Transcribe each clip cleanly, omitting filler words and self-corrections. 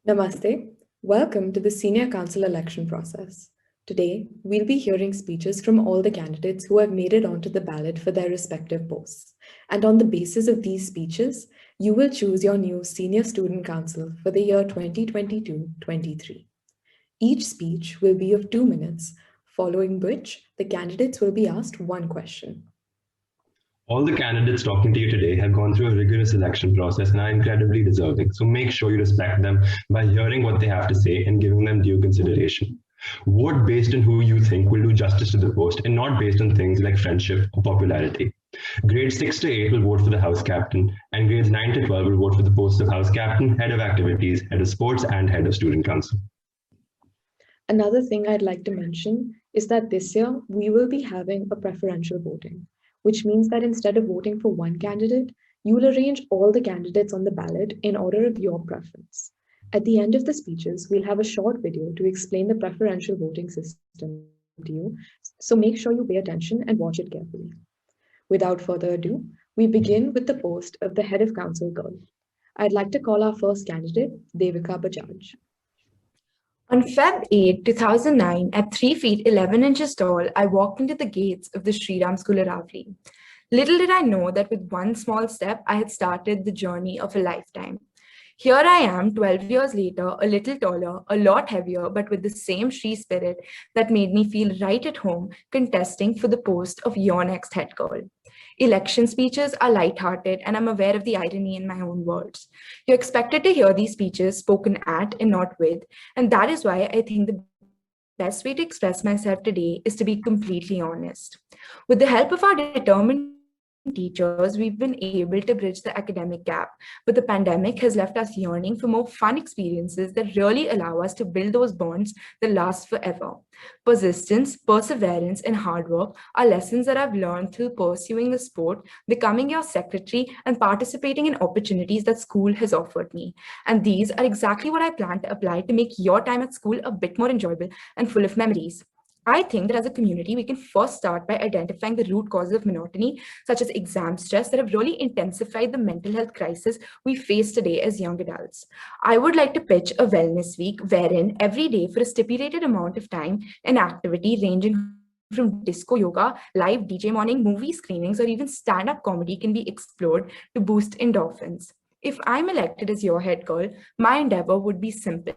Namaste. Welcome to the Senior Council election process. Today, we'll be hearing speeches from all the candidates who have made it onto the ballot for their respective posts. And on the basis of these speeches, you will choose your new Senior Student Council for the year 2022-23. Each speech will be of 2 minutes, following which the candidates will be asked one question. All the candidates talking to you today have gone through a rigorous election process and are incredibly deserving, so make sure you respect them by hearing what they have to say and giving them due consideration. Vote based on who you think will do justice to the post and not based on things like friendship or popularity. Grades 6 to 8 will vote for the House Captain, and grades 9 to 12 will vote for the posts of House Captain, Head of Activities, Head of Sports, and Head of Student Council. Another thing I'd like to mention is that this year we will be having a preferential voting, which means that instead of voting for one candidate, you will arrange all the candidates on the ballot in order of your preference. At the end of the speeches, we'll have a short video to explain the preferential voting system to you, so make sure you pay attention and watch it carefully. Without further ado, we begin with the post of the Head of Council girl. I'd like to call our first candidate, Devika Bajaj. On Feb 8, 2009, at 3 feet 11 inches tall, I walked into the gates of the Sriram School Aravali. Little did I know that with one small step, I had started the journey of a lifetime. Here I am, 12 years later, a little taller, a lot heavier, but with the same Shri spirit that made me feel right at home, contesting for the post of your next head girl. Election speeches are light-hearted, and I'm aware of the irony in my own words. You're expected to hear these speeches spoken at and not with, and that is why I think the best way to express myself today is to be completely honest. With the help of our determined teachers, we've been able to bridge the academic gap, but the pandemic has left us yearning for more fun experiences that really allow us to build those bonds that last forever. Persistence, perseverance, and hard work are lessons that I've learned through pursuing the sport, becoming your secretary, and participating in opportunities that school has offered me. And these are exactly what I plan to apply to make your time at school a bit more enjoyable and full of memories. I think that as a community, we can first start by identifying the root causes of monotony, such as exam stress, that have really intensified the mental health crisis we face today as young adults. I would like to pitch a wellness week wherein every day for a stipulated amount of time, an activity ranging from disco yoga, live DJ morning, movie screenings, or even stand-up comedy can be explored to boost endorphins. If I'm elected as your head girl, my endeavor would be simple: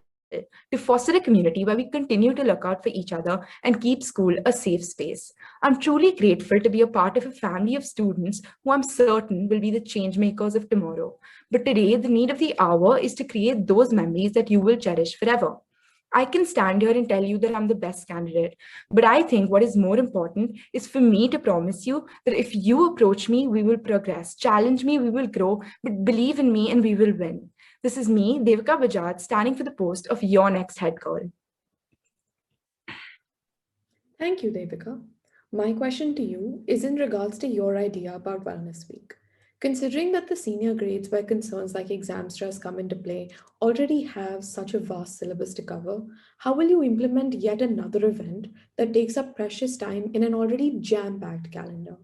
to foster a community where we continue to look out for each other and keep school a safe space. I'm truly grateful to be a part of a family of students who I'm certain will be the change makers of tomorrow. But today, the need of the hour is to create those memories that you will cherish forever. I can stand here and tell you that I'm the best candidate, but I think what is more important is for me to promise you that if you approach me, we will progress. Challenge me, we will grow, but believe in me and we will win. This is me, Devika Bajaj, standing for the post of your next head girl. Thank you, Devika. My question to you is in regards to your idea about Wellness Week. Considering that the senior grades where concerns like exam stress come into play already have such a vast syllabus to cover, how will you implement yet another event that takes up precious time in an already jam-packed calendar?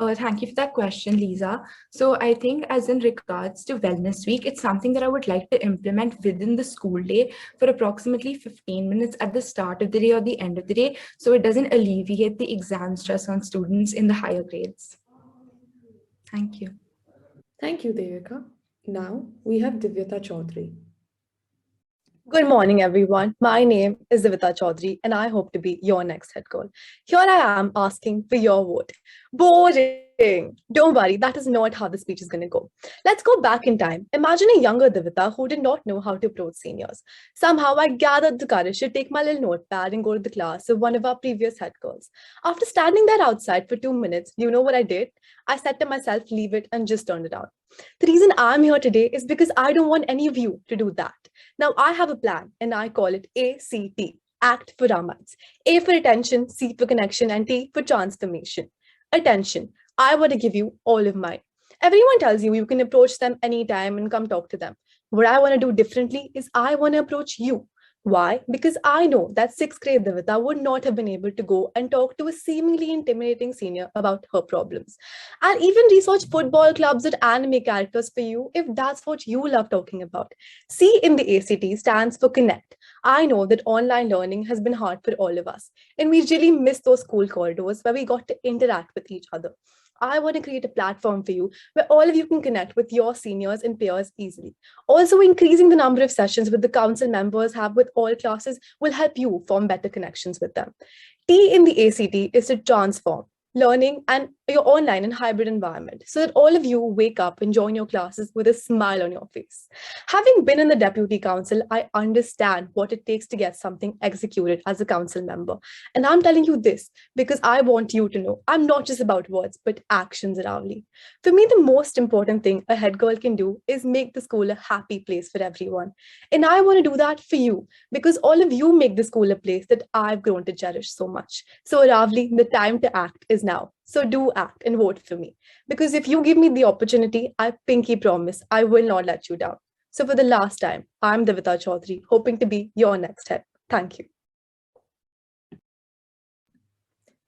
Thank you for that question, Lisa. So I think as in regards to Wellness Week, it's something that I would like to implement within the school day for approximately 15 minutes at the start of the day or the end of the day, so it doesn't alleviate the exam stress on students in the higher grades. Thank you. Thank you, Devika. Now we have Divyata Chaudhary. Good morning, everyone. My name is Divita Chaudhary, and I hope to be your next head girl. Here I am asking for your vote. Boring. Don't worry, that is not how the speech is going to go. Let's go back in time. Imagine a younger Divita who did not know how to approach seniors. Somehow I gathered the courage to take my little notepad and go to the class of one of our previous head girls. After standing there outside for 2 minutes, you know what I did? I said to myself, leave it, and just turned it out. The reason I'm here today is because I don't want any of you to do that. Now I have a plan and I call it ACT, Act for Ramats. A for attention, C for connection, and T for transformation. Attention, I want to give you all of mine. Everyone tells you you can approach them anytime and come talk to them. What I want to do differently is I want to approach you. Why? Because I know that sixth grade Divita would not have been able to go and talk to a seemingly intimidating senior about her problems. And even research football clubs or anime characters for you if that's what you love talking about. C in the ACT stands for connect. I know that online learning has been hard for all of us, and we really miss those school corridors where we got to interact with each other. I want to create a platform for you where all of you can connect with your seniors and peers easily. Also, increasing the number of sessions with the council members have with all classes will help you form better connections with them. T in the ACT is to transform learning and your online and hybrid environment so that all of you wake up and join your classes with a smile on your face. Having been in the deputy council, I understand what it takes to get something executed as a council member. And I'm telling you this because I want you to know I'm not just about words, but actions, Aravali. For me, the most important thing a head girl can do is make the school a happy place for everyone. And I want to do that for you because all of you make the school a place that I've grown to cherish so much. So, Aravali, the time to act is now. So do act and vote for me. Because if you give me the opportunity, I pinky promise I will not let you down. So for the last time, I'm Divita Chaudhary, hoping to be your next head. Thank you.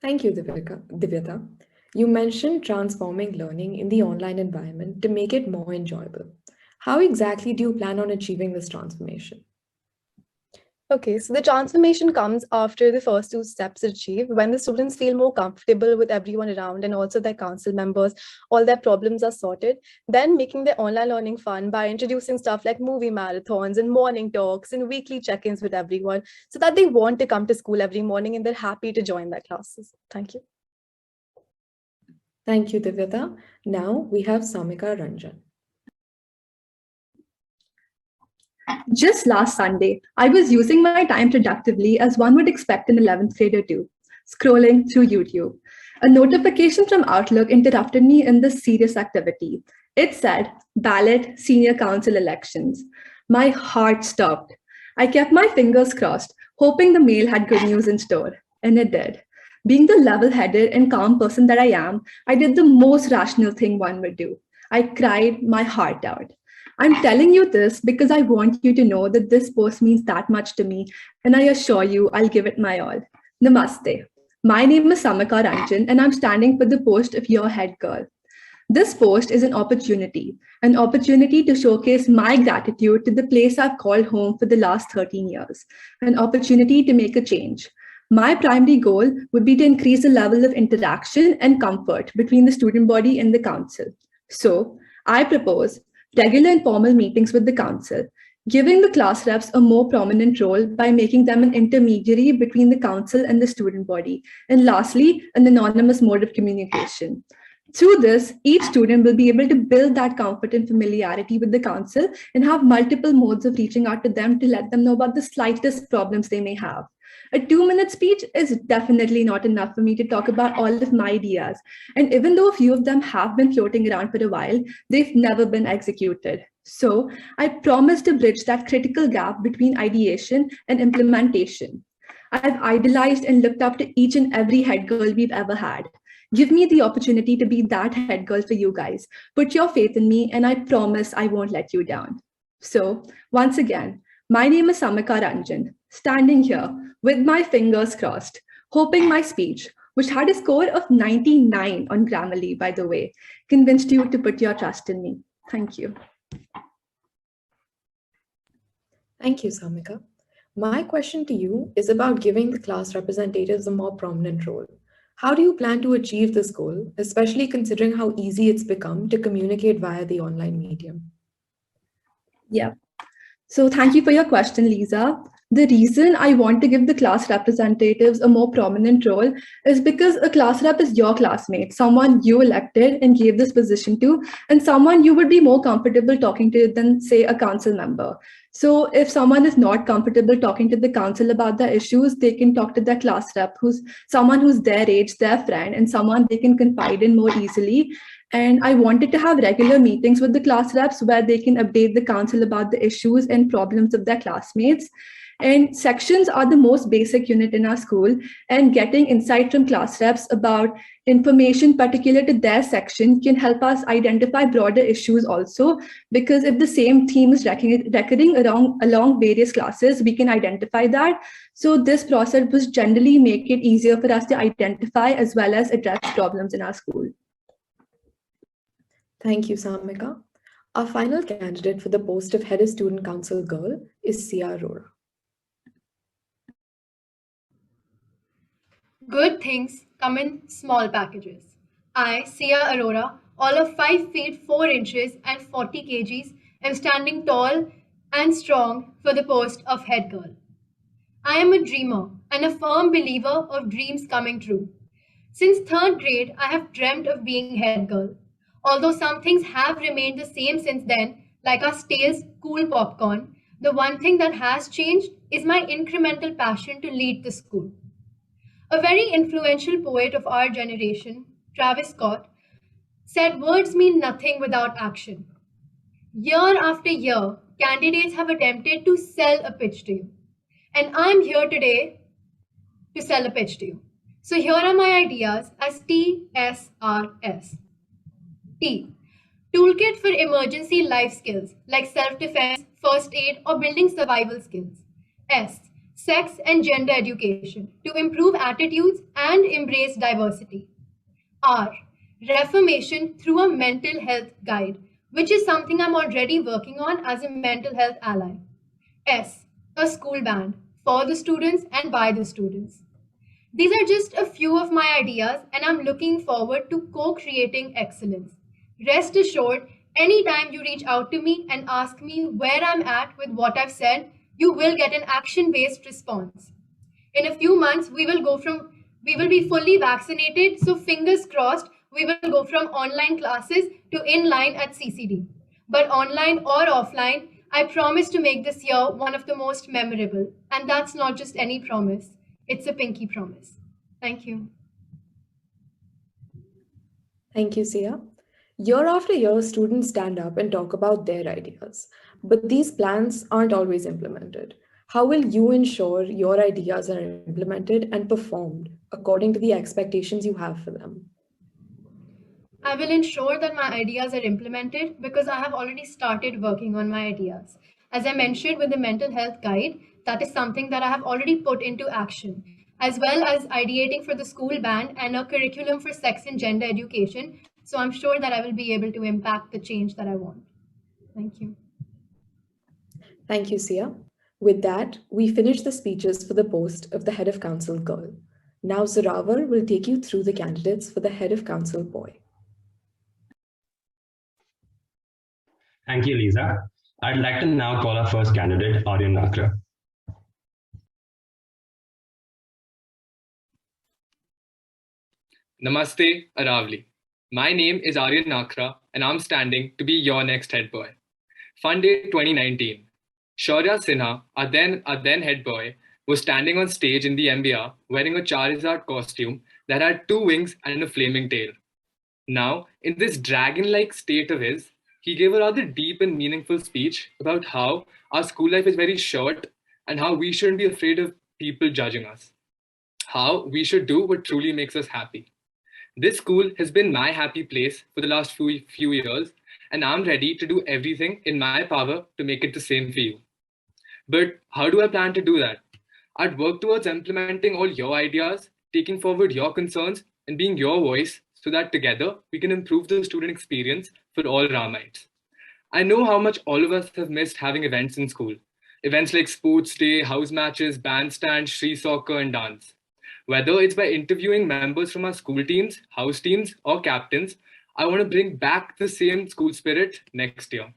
Thank you, Divyata. You mentioned transforming learning in the online environment to make it more enjoyable. How exactly do you plan on achieving this transformation? Okay, so the transformation comes after the first two steps are achieved, when the students feel more comfortable with everyone around and also their council members, all their problems are sorted. Then making their online learning fun by introducing stuff like movie marathons and morning talks and weekly check-ins with everyone so that they want to come to school every morning and they're happy to join their classes. Thank you. Thank you, Divyata. Now we have Samika Ranjan. Just last Sunday, I was using my time productively as one would expect an 11th grader to, scrolling through YouTube. A notification from Outlook interrupted me in this serious activity. It said, ballot senior council elections. My heart stopped. I kept my fingers crossed, hoping the mail had good news in store, and it did. Being the level-headed and calm person that I am, I did the most rational thing one would do. I cried my heart out. I'm telling you this because I want you to know that this post means that much to me, and I assure you I'll give it my all. Namaste. My name is Samika Ranjan, and I'm standing for the post of your head girl. This post is an opportunity to showcase my gratitude to the place I've called home for the last 13 years, an opportunity to make a change. My primary goal would be to increase the level of interaction and comfort between the student body and the council. So, I propose regular informal meetings with the council, giving the class reps a more prominent role by making them an intermediary between the council and the student body, and lastly, an anonymous mode of communication. Through this, each student will be able to build that comfort and familiarity with the council and have multiple modes of reaching out to them to let them know about the slightest problems they may have. A 2-minute speech is definitely not enough for me to talk about all of my ideas. And even though a few of them have been floating around for a while, they've never been executed. So I promise to bridge that critical gap between ideation and implementation. I've idolized and looked up to each and every head girl we've ever had. Give me the opportunity to be that head girl for you guys. Put your faith in me, and I promise I won't let you down. So, once again, my name is Samika Ranjan, standing here with my fingers crossed, hoping my speech, which had a score of 99 on Grammarly, by the way, convinced you to put your trust in me. Thank you. Thank you, Samika. My question to you is about giving the class representatives a more prominent role. How do you plan to achieve this goal, especially considering how easy it's become to communicate via the online medium? Yeah. So thank you for your question, Lisa. The reason I want to give the class representatives a more prominent role is because a class rep is your classmate, someone you elected and gave this position to, and someone you would be more comfortable talking to than, say, a council member. So if someone is not comfortable talking to the council about their issues, they can talk to their class rep, who's someone who's their age, their friend, and someone they can confide in more easily. And I wanted to have regular meetings with the class reps where they can update the council about the issues and problems of their classmates. And sections are the most basic unit in our school, and getting insight from class reps about information particular to their section can help us identify broader issues also, because if the same theme is recurring along various classes, we can identify that. So this process will generally make it easier for us to identify as well as address problems in our school. Thank you, Samika. Our final candidate for the post of Head of Student Council Girl is Sia Arora. Good things come in small packages. I, Sia Arora, all of 5 feet 4 inches and 40 kgs, am standing tall and strong for the post of head girl. I am a dreamer and a firm believer of dreams coming true. Since 3rd grade, I have dreamt of being head girl. Although some things have remained the same since then, like our stale's cool popcorn, the one thing that has changed is my incremental passion to lead the school. A very influential poet of our generation, Travis Scott, said words mean nothing without action. Year after year, candidates have attempted to sell a pitch to you. And I'm here today to sell a pitch to you. So here are my ideas as TSRS. T. Toolkit for emergency life skills like self-defense, first aid, or building survival skills. S. Sex and gender education to improve attitudes and embrace diversity. R. Reformation through a mental health guide, which is something I'm already working on as a mental health ally. S. A school band for the students and by the students. These are just a few of my ideas, and I'm looking forward to co-creating excellence. Rest assured, anytime you reach out to me and ask me where I'm at with what I've said, you will get an action-based response. In a few months, we will be fully vaccinated, so fingers crossed, we will go from online classes to in-line at CCD. But online or offline, I promise to make this year one of the most memorable. And that's not just any promise, it's a pinky promise. Thank you. Thank you, Sia. Year after year, students stand up and talk about their ideas, but these plans aren't always implemented. How will you ensure your ideas are implemented and performed according to the expectations you have for them? I will ensure that my ideas are implemented because I have already started working on my ideas. As I mentioned with the mental health guide, that is something that I have already put into action, as well as ideating for the school band and a curriculum for sex and gender education. So I'm sure that I will be able to impact the change that I want. Thank you. Thank you, Sia. With that, we finish the speeches for the post of the Head of Council Girl. Now Zorawar will take you through the candidates for the Head of Council Boy. Thank you, Lisa. I'd like to now call our first candidate, Aryan Nakra. Namaste, Aravali. My name is Riyaan Kumar, and I'm standing to be your next head boy. Fun Day 2019. Shaurya Sinha, our then head boy, was standing on stage in the MBR wearing a Charizard costume that had 2 wings and a flaming tail. Now, in this dragon-like state of his, he gave a rather deep and meaningful speech about how our school life is very short and how we shouldn't be afraid of people judging us. How we should do what truly makes us happy. This school has been my happy place for the last few years, and I'm ready to do everything in my power to make it the same for you. But how do I plan to do that? I'd work towards implementing all your ideas, taking forward your concerns, and being your voice so that together we can improve the student experience for all Ramites. I know how much all of us have missed having events in school. Events like sports day, house matches, bandstand, Shri soccer, and dance. Whether it's by interviewing members from our school teams, house teams, or captains, I want to bring back the same school spirit next year.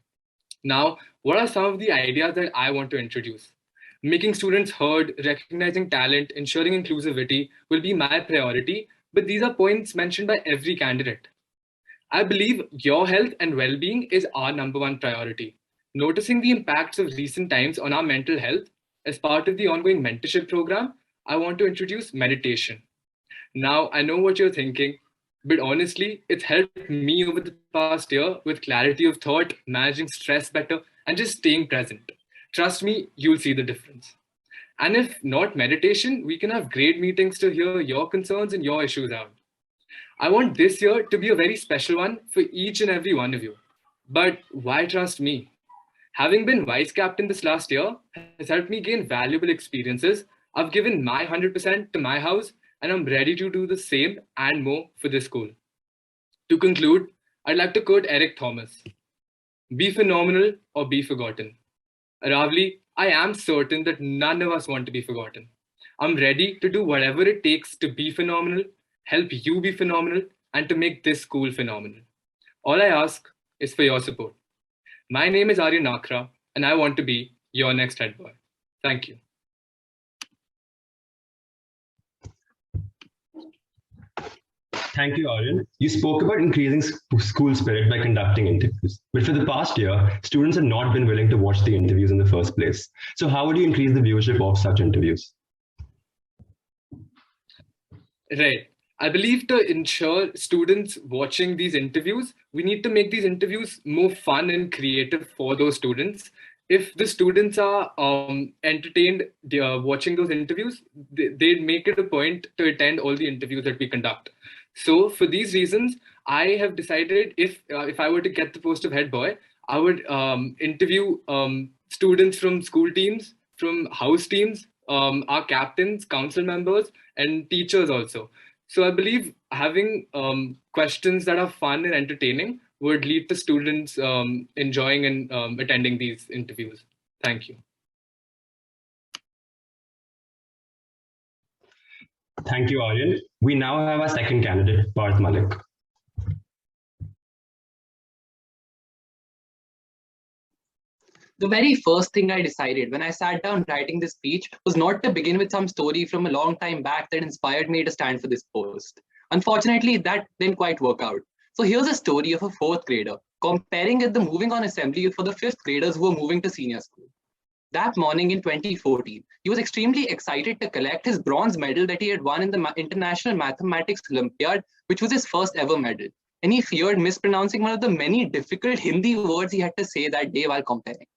Now, what are some of the ideas that I want to introduce? Making students heard, recognizing talent, ensuring inclusivity will be my priority, but these are points mentioned by every candidate. I believe your health and well-being is our #1 priority. Noticing the impacts of recent times on our mental health, as part of the ongoing mentorship program, I want to introduce meditation. Now, I know what you're thinking, but honestly, it's helped me over the past year with clarity of thought, managing stress better, and just staying present. Trust me, you'll see the difference. And if not meditation, we can have great meetings to hear your concerns and your issues out. I want this year to be a very special one for each and every one of you. But why trust me? Having been vice captain this last year has helped me gain valuable experiences. I've given my 100% to my house, and I'm ready to do the same and more for this school. To conclude, I'd like to quote Eric Thomas: "Be phenomenal or be forgotten." Aravali, I am certain that none of us want to be forgotten. I'm ready to do whatever it takes to be phenomenal, help you be phenomenal, and to make this school phenomenal. All I ask is for your support. My name is Riyaan Kumar, and I want to be your next head boy. Thank you. Thank you, Aryan. You spoke about increasing school spirit by conducting interviews. But for the past year, students have not been willing to watch the interviews in the first place. So how would you increase the viewership of such interviews? Right. I believe to ensure students watching these interviews, we need to make these interviews more fun and creative for those students. If the students are entertained watching those interviews, they'd make it a point to attend all the interviews that we conduct. So for these reasons, I have decided if I were to get the post of head boy, I would interview students from school teams, from house teams, our captains, council members, and teachers also. So I believe having questions that are fun and entertaining would lead to students enjoying and attending these interviews. Thank you. Thank you, Aryan. We now have our second candidate, Parth Malik. The very first thing I decided when I sat down writing this speech was not to begin with some story from a long time back that inspired me to stand for this post. Unfortunately, that didn't quite work out. So here's a story of a fourth grader comparing it the moving on assembly for the fifth graders who were moving to senior school. That morning in 2014, he was extremely excited to collect his bronze medal that he had won in the International Mathematics Olympiad, which was his first ever medal. And he feared mispronouncing one of the many difficult Hindi words he had to say that day while comparing.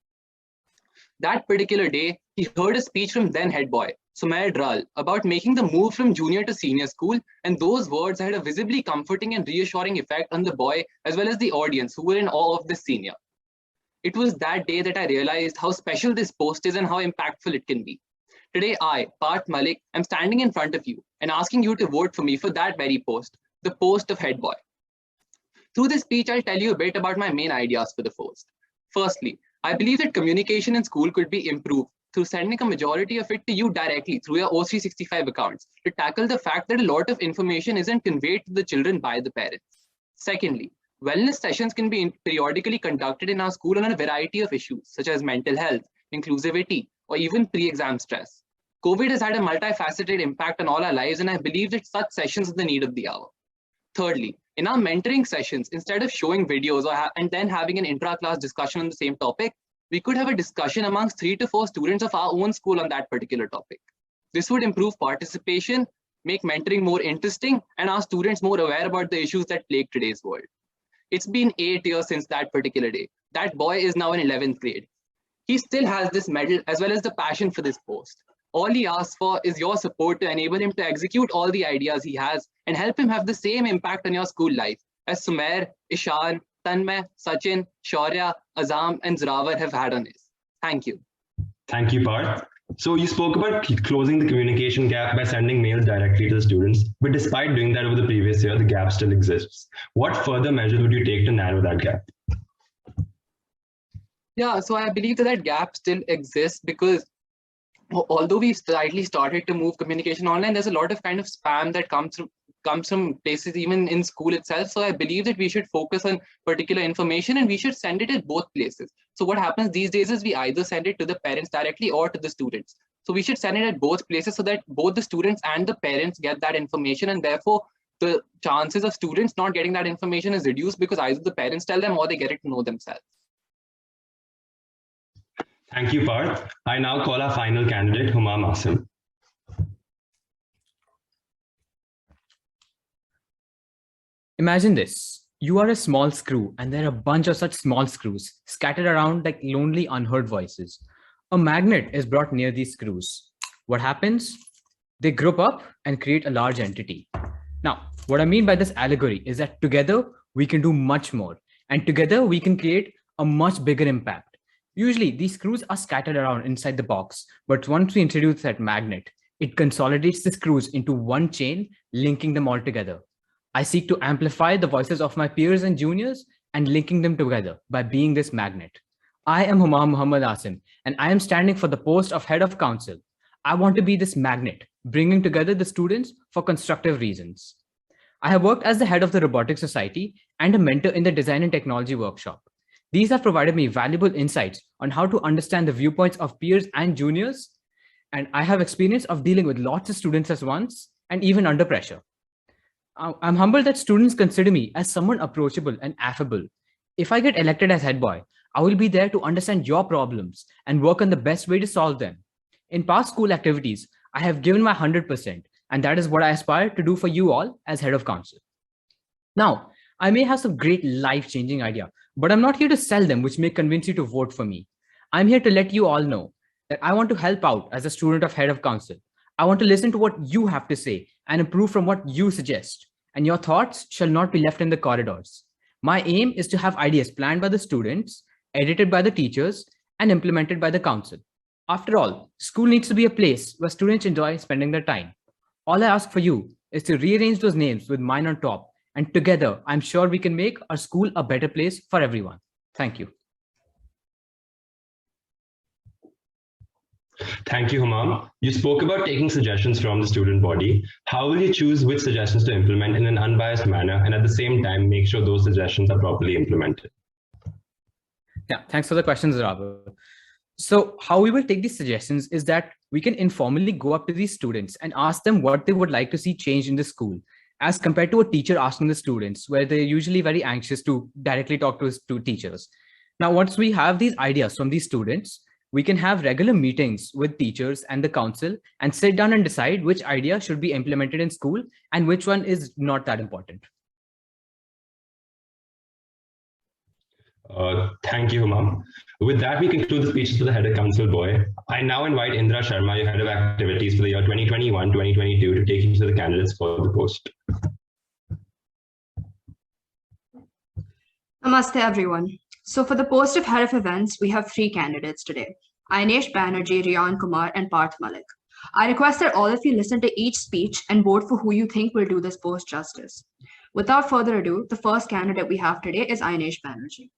That particular day, he heard a speech from then head boy, Sumair Dral, about making the move from junior to senior school, and those words had a visibly comforting and reassuring effect on the boy as well as the audience who were in awe of this senior. It was that day that I realized how special this post is and how impactful it can be. Today, I, Parth Malik, am standing in front of you and asking you to vote for me for that very post, the post of head boy. Through this speech, I'll tell you a bit about my main ideas for the post. Firstly, I believe that communication in school could be improved through sending a majority of it to you directly through your O365 accounts to tackle the fact that a lot of information isn't conveyed to the children by the parents. Secondly, wellness sessions can be periodically conducted in our school on a variety of issues such as mental health, inclusivity, or even pre-exam stress. COVID has had a multifaceted impact on all our lives, and I believe that such sessions are the need of the hour. Thirdly, in our mentoring sessions, instead of showing videos and then having an intra-class discussion on the same topic, we could have a discussion amongst 3 to 4 students of our own school on that particular topic. This would improve participation, make mentoring more interesting, and our students more aware about the issues that plague today's world. It's been 8 years since that particular day. That boy is now in 11th grade. He still has this medal as well as the passion for this post. All he asks for is your support to enable him to execute all the ideas he has and help him have the same impact on your school life as Sumair, Ishan, Tanmay, Sachin, Shaurya, Azam, and Zrawar have had on his. Thank you. Thank you, Parth. So you spoke about closing the communication gap by sending mails directly to the students, but despite doing that over the previous year, the gap still exists. What further measures would you take to narrow that gap? Yeah, so I believe that gap still exists because although we've slightly started to move communication online, there's a lot of kind of spam that comes from places even in school itself. So I believe that we should focus on particular information and we should send it at both places. So what happens these days is we either send it to the parents directly or to the students. So we should send it at both places so that both the students and the parents get that information, and therefore the chances of students not getting that information is reduced because either the parents tell them or they get it to know themselves. Thank you, Parth. I now call our final candidate, Humam Asim. Imagine this. You are a small screw and there are a bunch of such small screws scattered around like lonely unheard voices. A magnet is brought near these screws. What happens? They group up and create a large entity. Now, what I mean by this allegory is that together we can do much more, and together we can create a much bigger impact. Usually, these screws are scattered around inside the box, but once we introduce that magnet, it consolidates the screws into one chain, linking them all together. I seek to amplify the voices of my peers and juniors and linking them together by being this magnet. I am Humam Muhammad Asim, and I am standing for the post of head of council. I want to be this magnet, bringing together the students for constructive reasons. I have worked as the head of the Robotics Society and a mentor in the Design and Technology workshop. These have provided me valuable insights on how to understand the viewpoints of peers and juniors, and I have experience of dealing with lots of students at once and even under pressure. I'm humbled that students consider me as someone approachable and affable. If I get elected as head boy, I will be there to understand your problems and work on the best way to solve them. In past school activities, I have given my 100%, and that is what I aspire to do for you all as head of council. Now, I may have some great life-changing idea, but I'm not here to sell them, which may convince you to vote for me. I'm here to let you all know that I want to help out as a student of head of council. I want to listen to what you have to say and improve from what you suggest. And your thoughts shall not be left in the corridors. My aim is to have ideas planned by the students, edited by the teachers, and implemented by the council. After all, school needs to be a place where students enjoy spending their time. All I ask for you is to rearrange those names with mine on top, and together, I'm sure we can make our school a better place for everyone. Thank you. Thank you, Humam. You spoke about taking suggestions from the student body. How will you choose which suggestions to implement in an unbiased manner and at the same time make sure those suggestions are properly implemented? Yeah, thanks for the questions, Raghav. So how we will take these suggestions is that we can informally go up to these students and ask them what they would like to see changed in the school, as compared to a teacher asking the students, where they're usually very anxious to directly talk to teachers. Now, once we have these ideas from these students, we can have regular meetings with teachers and the council and sit down and decide which idea should be implemented in school and which one is not that important. Thank you, Humam. With that, we conclude the speeches for the head of council boy. I now invite Indra Sharma, your head of activities for the year 2021-2022, to take you to the candidates for the post. Namaste, everyone. So for the post of head of events, we have 3 candidates today: Aynesh Banerjee, Riyaan Kumar, and Parth Malik. I request that all of you listen to each speech and vote for who you think will do this post justice. Without further ado, the first candidate we have today is Aynesh Banerjee.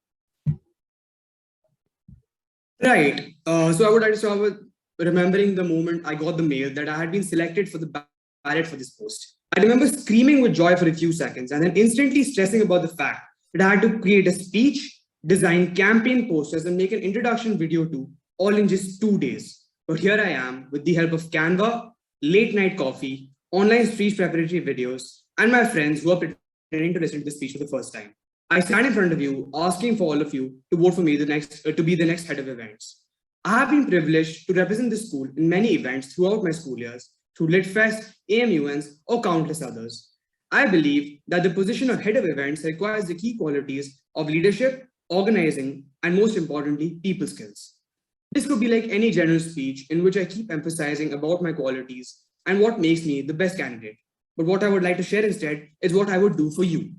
Right. So I would like to start with remembering the moment I got the mail that I had been selected for the ballot for this post. I remember screaming with joy for a few seconds and then instantly stressing about the fact that I had to create a speech, design campaign posters, and make an introduction video too, all in just 2 days. But here I am with the help of Canva, late night coffee, online speech preparatory videos, and my friends who are pretending to listen to the speech for the first time. I stand in front of you asking for all of you to vote for me to be the next head of events. I have been privileged to represent the school in many events throughout my school years, through LitFest, AMUNs, or countless others. I believe that the position of head of events requires the key qualities of leadership, organizing, and most importantly, people skills. This could be like any general speech in which I keep emphasizing about my qualities and what makes me the best candidate. But what I would like to share instead is what I would do for you.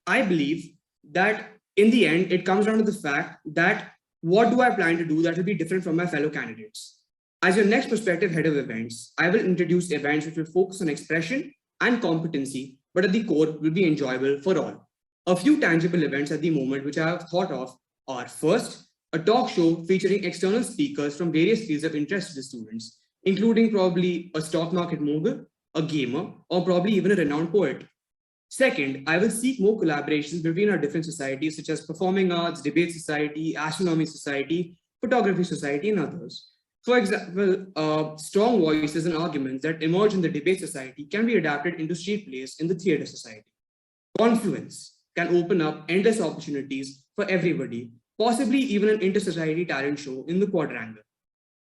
I believe that in the end, it comes down to the fact that what do I plan to do that will be different from my fellow candidates? As your next prospective head of events, I will introduce events which will focus on expression and competency, but at the core will be enjoyable for all. A few tangible events at the moment which I have thought of are: first, a talk show featuring external speakers from various fields of interest to the students, including probably a stock market mogul, a gamer, or probably even a renowned poet. Second, I will seek more collaborations between our different societies such as Performing Arts, Debate Society, Astronomy Society, Photography Society, and others. For example, strong voices and arguments that emerge in the Debate Society can be adapted into street plays in the Theatre Society. Confluence can open up endless opportunities for everybody, possibly even an inter-society talent show in the Quadrangle.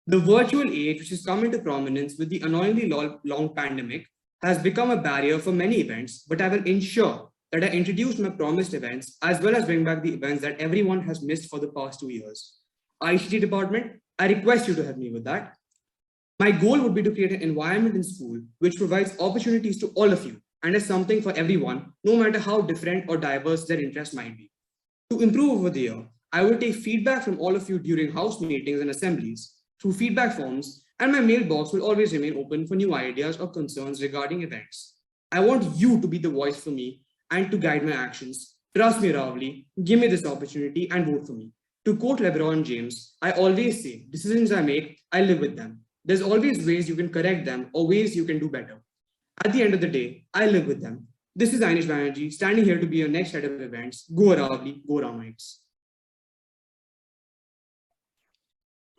The virtual age, which has come into prominence with the annoyingly long pandemic, has become a barrier for many events, but I will ensure that I introduce my promised events as well as bring back the events that everyone has missed for the past 2 years. ICT department, I request you to help me with that. My goal would be to create an environment in school which provides opportunities to all of you and is something for everyone, no matter how different or diverse their interest might be. To improve over the year, I will take feedback from all of you during house meetings and assemblies through feedback forms, and my mailbox will always remain open for new ideas or concerns regarding events. I want you to be the voice for me and to guide my actions. Trust me, Aravali, give me this opportunity and vote for me. To quote LeBron James, I always say, decisions I make, I live with them. There's always ways you can correct them or ways you can do better. At the end of the day, I live with them. This is Aynesh Banerjee, standing here to be your next head of events. Go Aravali, go Ramites.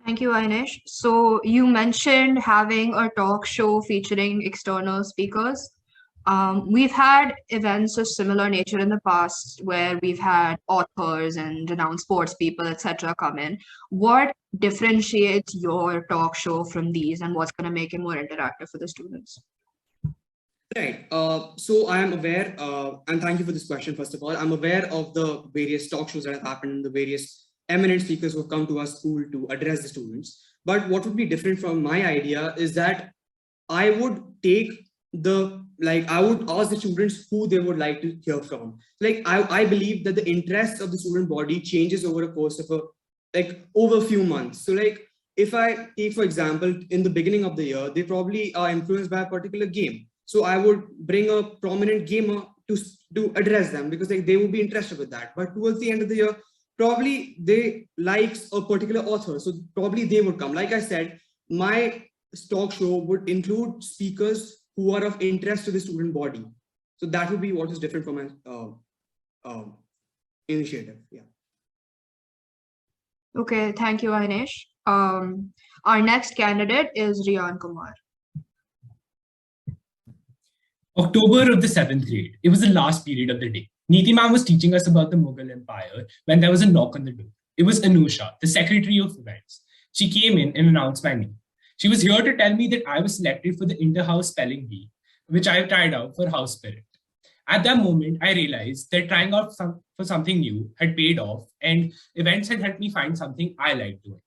Thank you, Aynesh. So you mentioned having a talk show featuring external speakers. We've had events of similar nature in the past where we've had authors and renowned sports people, etc., come in. What differentiates your talk show from these, and what's going to make it more interactive for the students? Right. So I am aware, and thank you for this question, first of all. I'm aware of the various talk shows that have happened and the various eminent speakers who have come to our school to address the students. But what would be different from my idea is that I would take I would ask the students who they would like to hear from. I believe that the interest of the student body changes over a course of over a few months. So if I take, for example, in the beginning of the year, they probably are influenced by a particular game. So I would bring a prominent gamer to address them because they would be interested with that. But towards the end of the year, probably they likes a particular author. So probably they would come. Like I said, my talk show would include speakers who are of interest to the student body. So that would be what is different from my initiative. Yeah. Okay, thank you, Aynesh. Our next candidate is Riyaan Kumar. October of the 7th grade. It was the last period of the day. Neeti ma'am was teaching us about the Mughal Empire when there was a knock on the door. It was Anusha, the secretary of events. She came in and announced my name. She was here to tell me that I was selected for the inter-house spelling bee, which I tried out for House Spirit. At that moment, I realized that trying out for something new had paid off, and events had helped me find something I liked doing.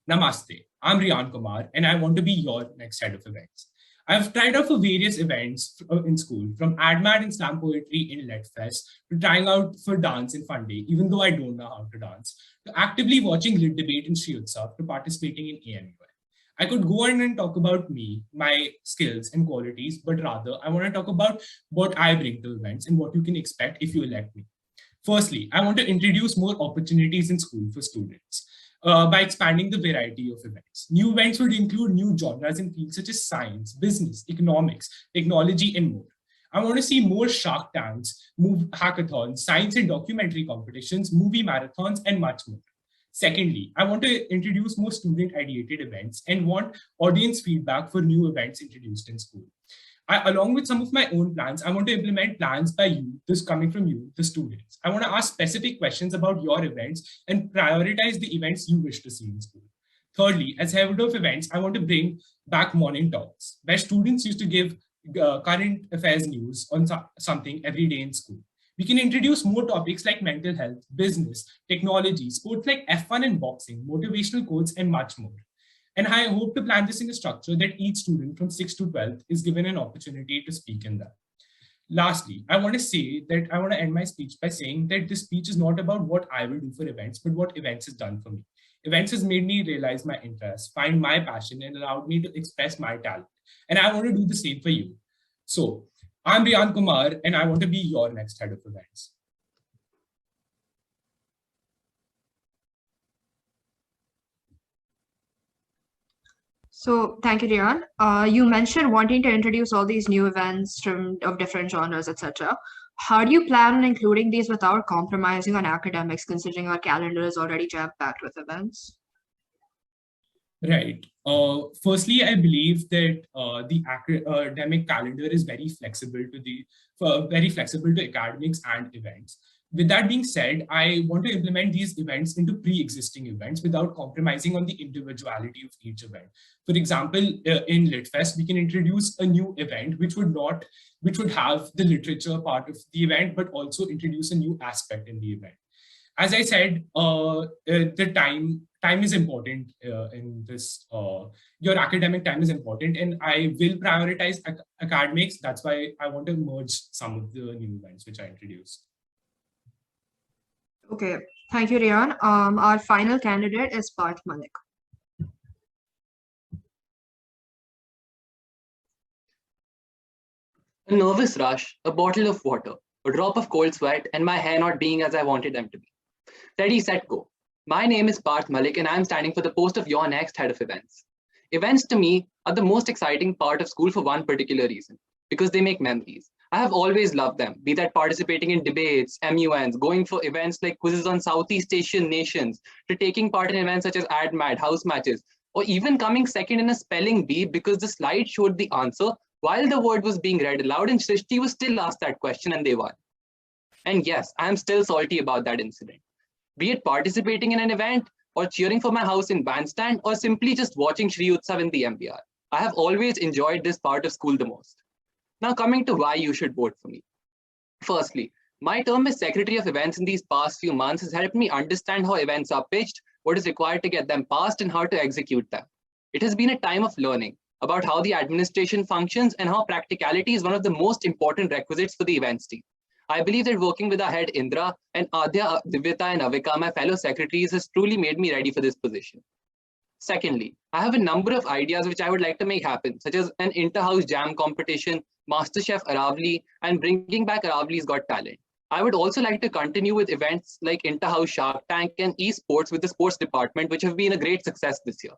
Namaste, I'm Riyaan Kumar, and I want to be your next head of events. I've tried out for various events in school, from AdMad and slam poetry in LetFest, to trying out for dance in Fun Day, even though I don't know how to dance, to actively watching Lit Debate in Sri Utsav, to participating in AMUI. I could go on and talk about me, my skills and qualities, but rather I want to talk about what I bring to events and what you can expect if you elect me. Firstly, I want to introduce more opportunities in school for students by expanding the variety of events. New events would include new genres in fields such as science, business, economics, technology, and more. I want to see more Shark Tanks, hackathons, science and documentary competitions, movie marathons, and much more. Secondly, I want to introduce more student-ideated events and want audience feedback for new events introduced in school. Along with some of my own plans, I want to implement plans by you, this coming from you, the students. I want to ask specific questions about your events and prioritize the events you wish to see in school. Thirdly, as head of events, I want to bring back morning talks, where students used to give current affairs news on something every day in school. We can introduce more topics like mental health, business, technology, sports like F1 and boxing, motivational quotes, and much more. And I hope to plan this in a structure that each student from 6th to 12th is given an opportunity to speak in that. Lastly, I want to end my speech by saying that this speech is not about what I will do for events, but what events has done for me. Events has made me realize my interests, find my passion, and allowed me to express my talent. And I want to do the same for you. So, I'm Riyaan Kumar, and I want to be your next head of events. So thank you, Riyaan. You mentioned wanting to introduce all these new events of different genres, etc. How do you plan on including these without compromising on academics, considering our calendar is already jam-packed with events? Right. Firstly, I believe that the academic calendar is very flexible to academics and events. With that being said, I want to implement these events into pre-existing events without compromising on the individuality of each event. For example, in LitFest, we can introduce a new event which would have the literature part of the event, but also introduce a new aspect in the event. As I said, the time time is important in this. Your academic time is important, and I will prioritize academics. That's why I want to merge some of the new events which I introduced. Okay, thank you, Riyaan. Our final candidate is Parth Malik. A nervous rush, a bottle of water, a drop of cold sweat, and my hair not being as I wanted them to be. Ready, set, go. My name is Parth Malik, and I'm standing for the post of your next head of events. Events to me are the most exciting part of school for one particular reason, because they make memories. I have always loved them, be that participating in debates, MUNs, going for events like quizzes on Southeast Asian nations, to taking part in events such as AdMad, house matches, or even coming second in a spelling bee because the slide showed the answer while the word was being read aloud and Srishti was still asked that question and they won. And yes, I am still salty about that incident. Be it participating in an event or cheering for my house in bandstand or simply just watching Shri Utsav in the MBR. I have always enjoyed this part of school the most. Now coming to why you should vote for me. Firstly, my term as Secretary of Events in these past few months has helped me understand how events are pitched, what is required to get them passed, and how to execute them. It has been a time of learning about how the administration functions and how practicality is one of the most important requisites for the events team. I believe that working with our head Indra and Adya, Divyata and Avika, my fellow secretaries, has truly made me ready for this position. Secondly, I have a number of ideas which I would like to make happen, such as an inter-house jam competition, MasterChef Aravali, and bringing back Aravali's Got Talent. I would also like to continue with events like inter-house Shark Tank and esports with the sports department, which have been a great success this year.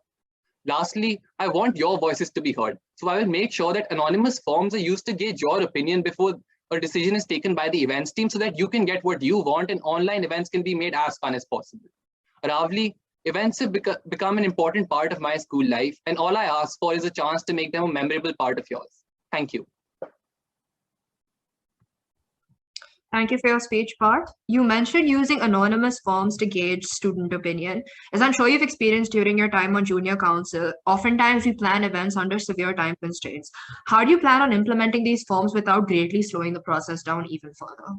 Lastly, I want your voices to be heard. So I will make sure that anonymous forms are used to gauge your opinion before a decision is taken by the events team so that you can get what you want and online events can be made as fun as possible. Aravali, events have become an important part of my school life, and all I ask for is a chance to make them a memorable part of yours. Thank you. Thank you for your speech, Parth. You mentioned using anonymous forms to gauge student opinion. As I'm sure you've experienced during your time on junior council, oftentimes we plan events under severe time constraints. How do you plan on implementing these forms without greatly slowing the process down even further?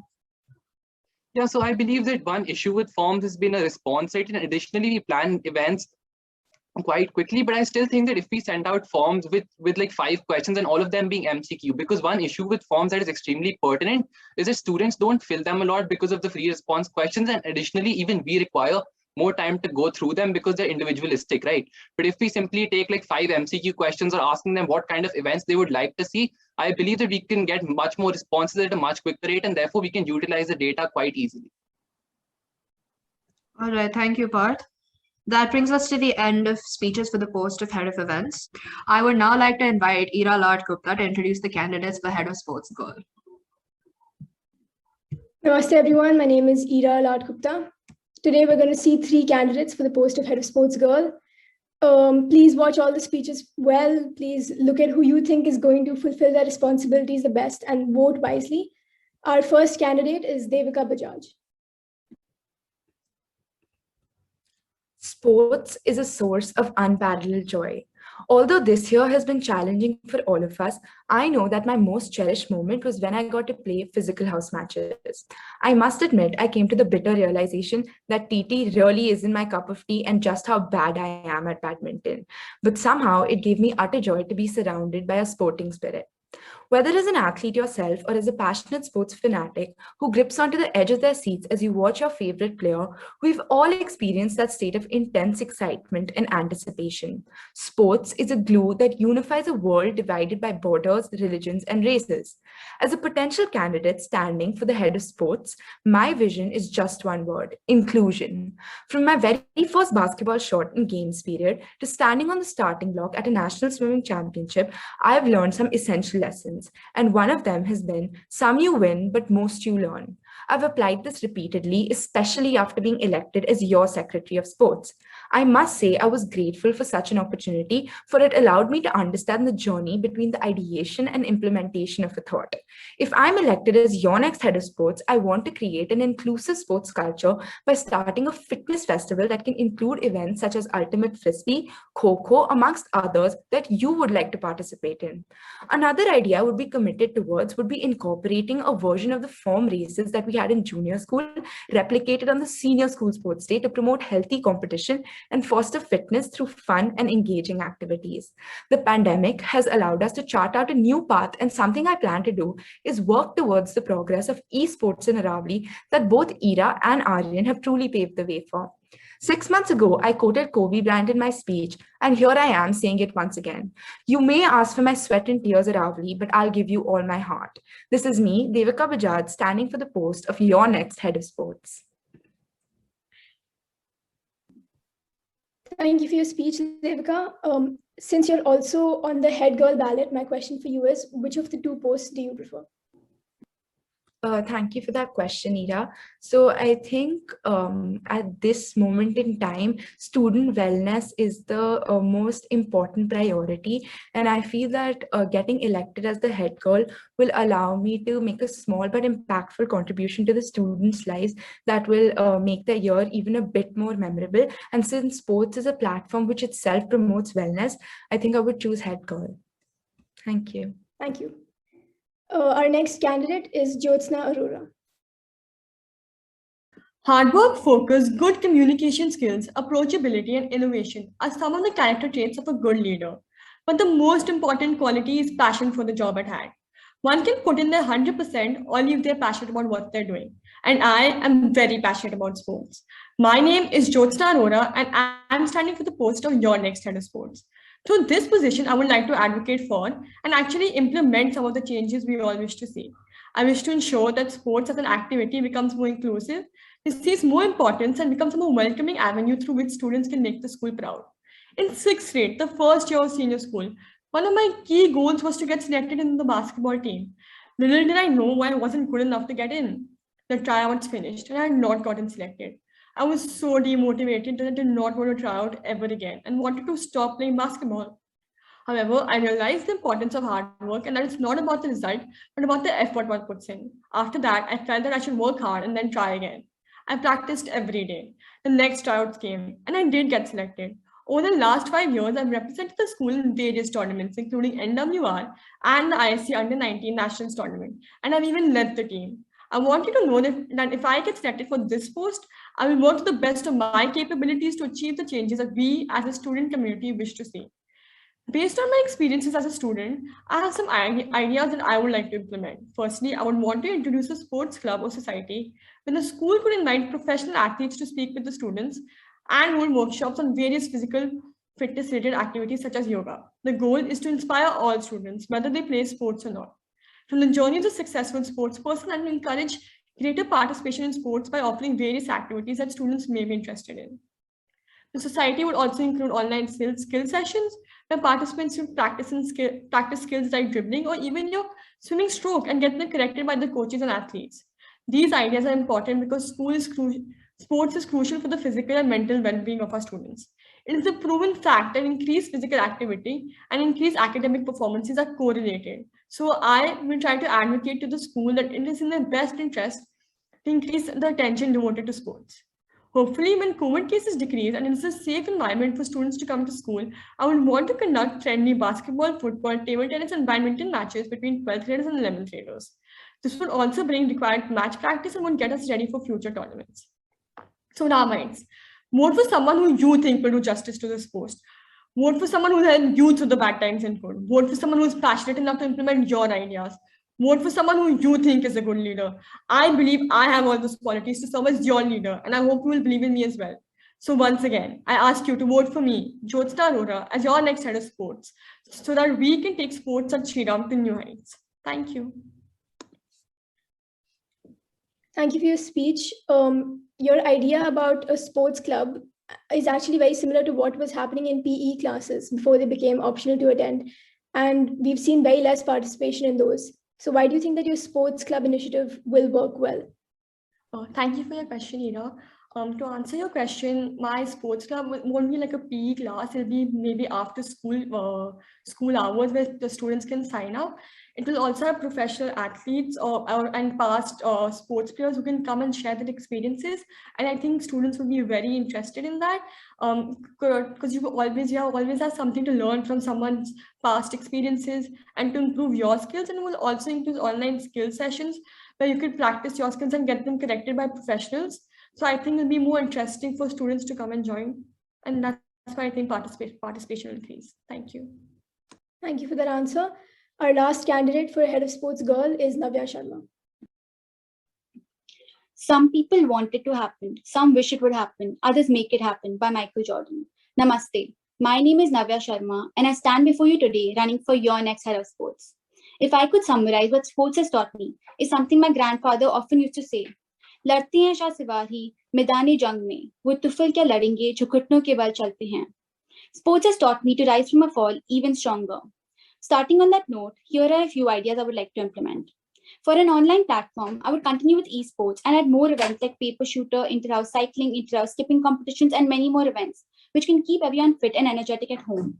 Yeah, so I believe that one issue with forms has been a response rate, and additionally, we plan events quite quickly, but I still think that if we send out forms with like 5 questions and all of them being MCQ, because one issue with forms that is extremely pertinent is that students don't fill them a lot because of the free response questions, and additionally even we require more time to go through them because they're individualistic, right? But if we simply take like 5 MCQ questions or asking them what kind of events they would like to see, I believe that we can get much more responses at a much quicker rate, and therefore we can utilize the data quite easily. All right, thank you, Parth. That brings us to the end of speeches for the post of Head of Events. I would now like to invite Ira Lard Gupta to introduce the candidates for Head of Sports Girl. Namaste everyone, my name is Ira Lard Gupta. Today we're going to see 3 candidates for the post of Head of Sports Girl. Please watch all the speeches well. Please look at who you think is going to fulfill their responsibilities the best and vote wisely. Our first candidate is Devika Bajaj. Sports is a source of unparalleled joy. Although this year has been challenging for all of us, I know that my most cherished moment was when I got to play physical house matches. I must admit, I came to the bitter realization that TT really isn't my cup of tea and just how bad I am at badminton. But somehow it gave me utter joy to be surrounded by a sporting spirit. Whether as an athlete yourself or as a passionate sports fanatic who grips onto the edge of their seats as you watch your favorite player, we've all experienced that state of intense excitement and anticipation. Sports is a glue that unifies a world divided by borders, religions, and races. As a potential candidate standing for the head of sports, my vision is just one word: inclusion. From my very first basketball shot in games period to standing on the starting block at a national swimming championship, I've learned some essential lessons, and one of them has been some you win, but most you learn. I've applied this repeatedly, especially after being elected as your Secretary of Sports. I must say I was grateful for such an opportunity, for it allowed me to understand the journey between the ideation and implementation of a thought. If I'm elected as your next head of sports, I want to create an inclusive sports culture by starting a fitness festival that can include events such as Ultimate Frisbee, Kho-Kho, amongst others that you would like to participate in. Another idea I would be committed towards would be incorporating a version of the form races that we had in junior school, replicated on the senior school sports day to promote healthy competition and foster fitness through fun and engaging activities. The pandemic has allowed us to chart out a new path, and something I plan to do is work towards the progress of esports in Aravali that both Ira and Aryan have truly paved the way for. 6 months ago, I quoted Kobe Bryant in my speech, and here I am saying it once again. You may ask for my sweat and tears, Aravali, but I'll give you all my heart. This is me, Devika Bajaj, standing for the post of your next head of sports. Thank you for your speech, Devika. Since you're also on the head girl ballot, my question for you is, which of the two posts do you prefer? Thank you for that question, Ira. So I think at this moment in time, student wellness is the most important priority. And I feel that getting elected as the head girl will allow me to make a small but impactful contribution to the students' lives that will make the year even a bit more memorable. And since sports is a platform which itself promotes wellness, I think I would choose head girl. Thank you. Thank you. Our next candidate is Jyotsna Arora. Hard work, focus, good communication skills, approachability, and innovation are some of the character traits of a good leader. But the most important quality is passion for the job at hand. One can put in their 100% only if they're passionate about what they're doing. And I am very passionate about sports. My name is Jyotsna Arora, and I'm standing for the post of your next head of sports. Through this position, I would like to advocate for and actually implement some of the changes we all wish to see. I wish to ensure that sports as an activity becomes more inclusive, receives more importance, and becomes a more welcoming avenue through which students can make the school proud. In 6th grade, the first year of senior school, one of my key goals was to get selected in the basketball team. Little did I know why I wasn't good enough to get in. The tryouts finished and I had not gotten selected. I was so demotivated that I did not want to try out ever again and wanted to stop playing basketball. However, I realized the importance of hard work and that it's not about the result, but about the effort one puts in. After that, I felt that I should work hard and then try again. I practiced every day. The next tryouts came and I did get selected. Over the last 5 years, I've represented the school in various tournaments, including NWR and the ISC Under-19 Nationals tournament, and I've even led the team. I want you to know that if I get selected for this post, I will work to the best of my capabilities to achieve the changes that we as a student community wish to see. Based on my experiences as a student, I have some ideas that I would like to implement. Firstly, I would want to introduce a sports club or society when the school could invite professional athletes to speak with the students and hold workshops on various physical fitness related activities such as yoga. The goal is to inspire all students, whether they play sports or not. From the journey of a successful sports person, and encourage greater participation in sports by offering various activities that students may be interested in. The society would also include online skill sessions where participants would practice skills like dribbling or even your swimming stroke and get them corrected by the coaches and athletes. These ideas are important because sports is crucial for the physical and mental well-being of our students. It is a proven fact that increased physical activity and increased academic performances are correlated. So I will try to advocate to the school that it is in their best interest to increase the attention devoted to sports. Hopefully, when COVID cases decrease and it is a safe environment for students to come to school, I would want to conduct friendly basketball, football, table tennis, and badminton matches between 12th graders and 11th graders. This would also bring required match practice and would get us ready for future tournaments. So now, minds, vote for someone who you think will do justice to this post. Vote for someone who will help you through the bad times and good. Vote for someone who is passionate enough to implement your ideas. Vote for someone who you think is a good leader. I believe I have all those qualities to serve as your leader, and I hope you will believe in me as well. So once again, I ask you to vote for me, Jyotsna Arora, as your next head of sports, so that we can take sports at Shriram to new heights. Thank you. Thank you for your speech. Your idea about a sports club is actually very similar to what was happening in PE classes before they became optional to attend. And we've seen very less participation in those. So why do you think that your sports club initiative will work well? Thank you for your question, Ira. To answer your question, my sports club won't be like a PE class. It'll be maybe after school hours where the students can sign up. It will also have professional athletes and past sports players who can come and share their experiences. And I think students will be very interested in that because you always have something to learn from someone's past experiences and to improve your skills. And it will also include online skill sessions where you could practice your skills and get them corrected by professionals. So I think it'll be more interesting for students to come and join. And that's why I think participation will increase. Thank you. Thank you for that answer. Our last candidate for Head of Sports Girl is Navya Sharma. Some people want it to happen, some wish it would happen, others make it happen by Michael Jordan. Namaste. My name is Navya Sharma, and I stand before you today running for your next Head of Sports. If I could summarize what sports has taught me, is something my grandfather often used to say. लड़ते हैं शाह सिवाही मैदानी जंग में वो तुफल क्या लड़ेंगे जो घुटनों के बल चलते हैं. Sports has taught me to rise from a fall even stronger. Starting on that note, here are a few ideas I would like to implement. For an online platform, I would continue with esports and add more events like paper shooter, inter-house cycling, inter-house skipping competitions, and many more events, which can keep everyone fit and energetic at home.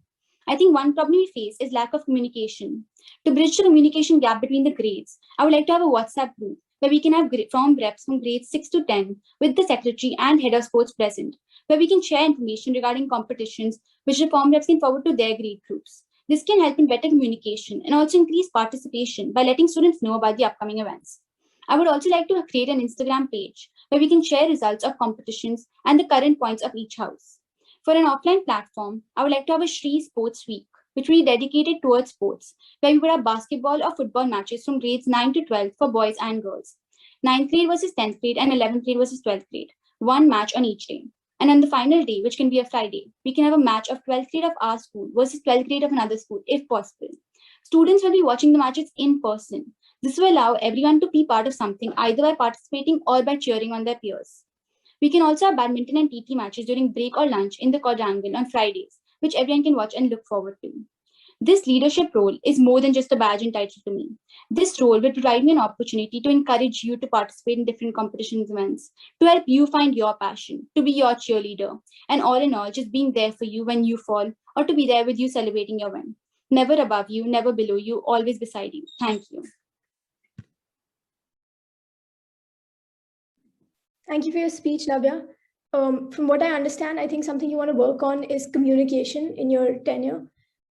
I think one problem we face is lack of communication. To bridge the communication gap between the grades, I would like to have a WhatsApp group where we can have form reps from grades 6 to 10 with the secretary and head of sports present, where we can share information regarding competitions, which the form reps can forward to their grade groups. This can help in better communication and also increase participation by letting students know about the upcoming events. I would also like to create an Instagram page where we can share results of competitions and the current points of each house. For an offline platform, I would like to have a Shri Sports Week, which will be dedicated towards sports, where we would have basketball or football matches from grades 9 to 12 for boys and girls. 9th grade versus 10th grade and 11th grade versus 12th grade. One match on each day. And on the final day, which can be a Friday, we can have a match of 12th grade of our school versus 12th grade of another school, if possible. Students will be watching the matches in person. This will allow everyone to be part of something, either by participating or by cheering on their peers. We can also have badminton and TT matches during break or lunch in the quadrangle on Fridays, which everyone can watch and look forward to. This leadership role is more than just a badge and title to me. This role will provide me an opportunity to encourage you to participate in different competitions events, to help you find your passion, to be your cheerleader, and all in all, just being there for you when you fall, or to be there with you celebrating your win. Never above you, never below you, always beside you. Thank you. Thank you for your speech, Navya. From what I understand, I think something you want to work on is communication in your tenure.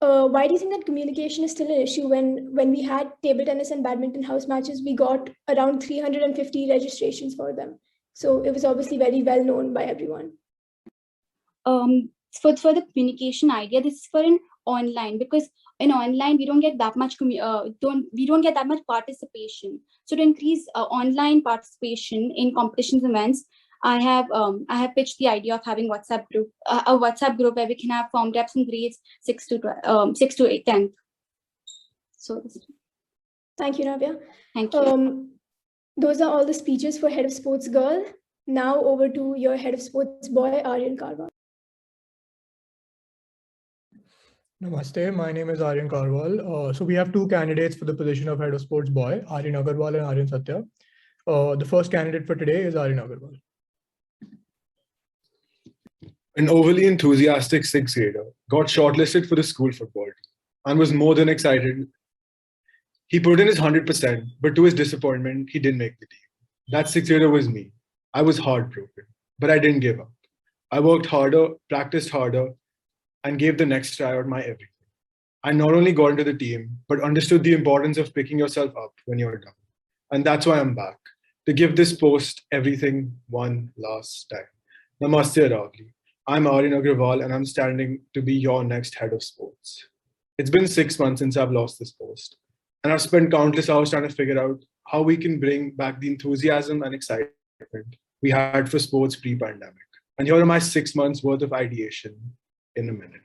Why do you think that communication is still an issue when we had table tennis and badminton house matches, we got around 350 registrations for them. So it was obviously very well known by everyone. For the communication idea, this is for an online, because in online we don't get that much we don't get that much participation. So to increase online participation in competitions events, I have pitched the idea of having a WhatsApp group where we can have form reps in grades 6 to 8, 10th. So thank you, Navya. Thank you. Those are all the speeches for Head of Sports Girl. Now over to your Head of Sports Boy, Riyaan Kumar. Namaste, my name is Riyaan Kumar. So we have two candidates for the position of Head of Sports Boy, Aryan Agarwal and Aryan Satya. The first candidate for today is Aryan Agarwal. An overly enthusiastic sixth grader got shortlisted for the school football team and was more than excited. He put in his 100%, but to his disappointment, he didn't make the team. That sixth grader was me. I was heartbroken, but I didn't give up. I worked harder, practiced harder, and gave the next try out my everything. I not only got into the team, but understood the importance of picking yourself up when you're down. And that's why I'm back, to give this post everything one last time. Namaste, Aravali. I'm Aryan Agarwal, and I'm standing to be your next head of sports. It's been 6 months since I've lost this post, and I've spent countless hours trying to figure out how we can bring back the enthusiasm and excitement we had for sports pre-pandemic. And here are my 6 months worth of ideation in a minute.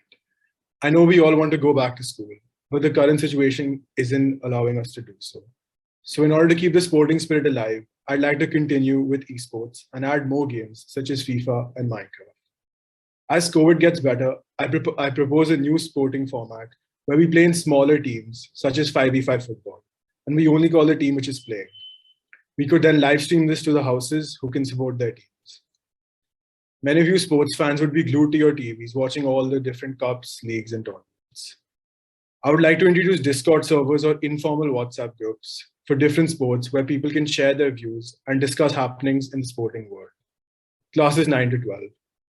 I know we all want to go back to school, but the current situation isn't allowing us to do so. So in order to keep the sporting spirit alive, I'd like to continue with esports and add more games such as FIFA and Minecraft. As COVID gets better, I propose a new sporting format where we play in smaller teams, such as 5v5 football, and we only call the team which is playing. We could then live stream this to the houses who can support their teams. Many of you sports fans would be glued to your TVs watching all the different cups, leagues, and tournaments. I would like to introduce Discord servers or informal WhatsApp groups for different sports where people can share their views and discuss happenings in the sporting world. Classes 9 to 12.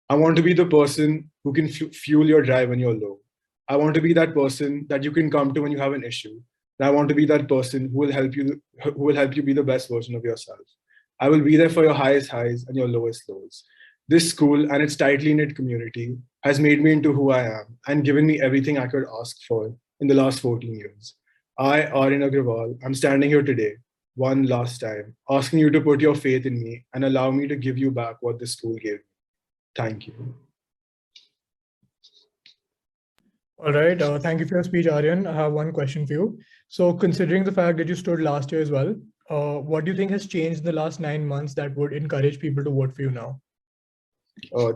I want to be the person who can fuel your drive when you're low. I want to be that person that you can come to when you have an issue. And I want to be that person who will help you be the best version of yourself. I will be there for your highest highs and your lowest lows. This school and its tightly knit community has made me into who I am and given me everything I could ask for in the last 14 years. I, Aryan Agrawal, I'm standing here today, one last time, asking you to put your faith in me and allow me to give you back what this school gave me. Thank you. All right. Thank you for your speech, Aryan. I have one question for you. So, considering the fact that you stood last year as well, what do you think has changed in the last 9 months that would encourage people to vote for you now?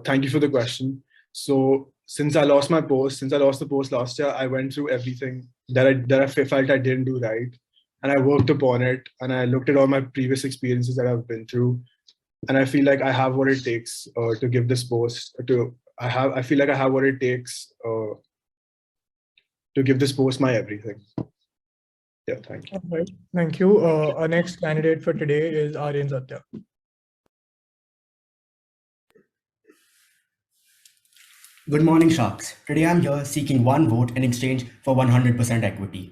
Thank you for the question. So, since I lost the post last year, I went through everything that I felt I didn't do right, and I worked upon it, and I looked at all my previous experiences that I've been through, and I feel like I have what it takes to give this post. I feel like I have what it takes to give this post my everything. Yeah, thank you. All right. Thank you. Our next candidate for today is Aryan Satya. Good morning, Sharks. Today I'm here seeking one vote in exchange for 100% equity.